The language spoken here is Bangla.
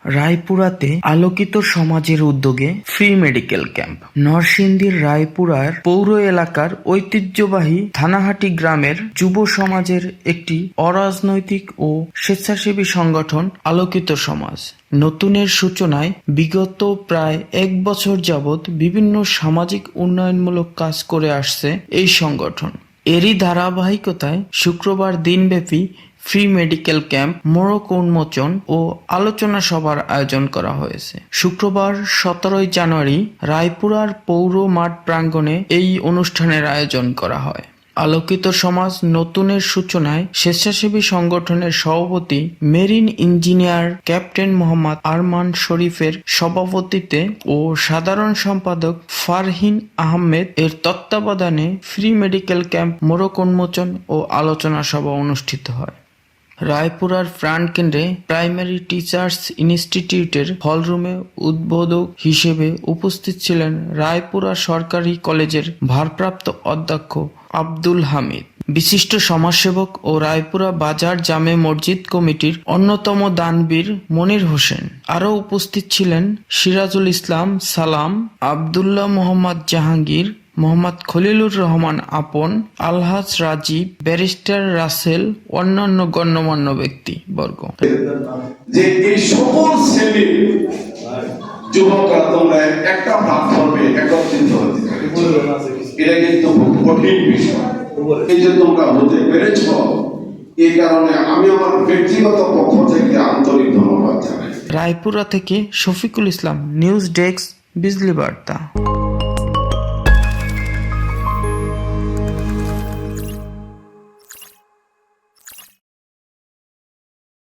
রায়পুরাতে আলোকিত সমাজের উদ্যোগে ফ্রি মেডিকেল ক্যাম্প। নরসিংদীর রায়পুরার পৌর এলাকার ঐতিহ্যবাহী থানাহাটি গ্রামের যুব সমাজের একটি অরাজনৈতিক ও স্বেচ্ছাসেবী সংগঠন আলোকিত সমাজ নতুনের সূচনায় বিগত প্রায় 1 বছর যাবৎ বিভিন্ন সামাজিক উন্নয়নমূলক কাজ করে আসছে এই সংগঠন। এরই ধারাবাহিকতায় শুক্রবার দিনব্যাপী ফ্রি মেডিকেল ক্যাম্প, মোড়ক উন্মোচন ও আলোচনা সভার আয়োজন করা হয়েছে। শুক্রবার 17 জানুয়ারি রায়পুরার পৌর মাঠ প্রাঙ্গণে এই অনুষ্ঠানের আয়োজন করা হয়। আলোকিত সমাজ নতুনের সূচনায় স্বেচ্ছাসেবী সংগঠনের সভাপতি marine engineer captain Mohammad Arman শরীফের সভাপতিত্বে ও সাধারণ সম্পাদক ফারহিন আহমেদ এর তত্ত্বাবধানে ফ্রি মেডিকেল ক্যাম্প, মোড়ক উন্মোচন ও আলোচনা সভা অনুষ্ঠিত হয়। রায়পুরার প্রাণকেন্দ্রে প্রাইমারি টিচার্স ইনস্টিটিউটের হলরুমে উদ্বোধক হিসেবে উপস্থিত ছিলেন রায়পুরা সরকারি কলেজের ভারপ্রাপ্ত অধ্যক্ষ আব্দুল হামিদ, বিশিষ্ট সমাজসেবক ও রায়পুরা বাজার জামে মসজিদ কমিটির অন্যতম দানবীর মনির হোসেন। আরও উপস্থিত ছিলেন সিরাজুল ইসলাম সালাম, আবদুল্লাহ মোহাম্মদ জাহাঙ্গীর, মোহাম্মদ খলিলুর রহমান আপন, আলহাজ রাজীব, ব্যারিস্টার রাসেল, অন্যান্য গণ্যমান্য ব্যক্তিবর্গ। যে এই সকল শ্রেণীর যুবকরা তোমরা একটা প্ল্যাটফর্মে একত্রিত হতে পেরেছো, এটা কিন্তু খুব কঠিন বিষয়। এই যে তোমরা হতে পেরেছ, এই কারণে আমি আমার ব্যক্তিগত পক্ষ থেকে আন্তরিক ধন্যবাদ জানাই। রায়পুরা থেকে শফিকুল ইসলাম, নিউজ ডেস্ক, বিজলি বার্তা।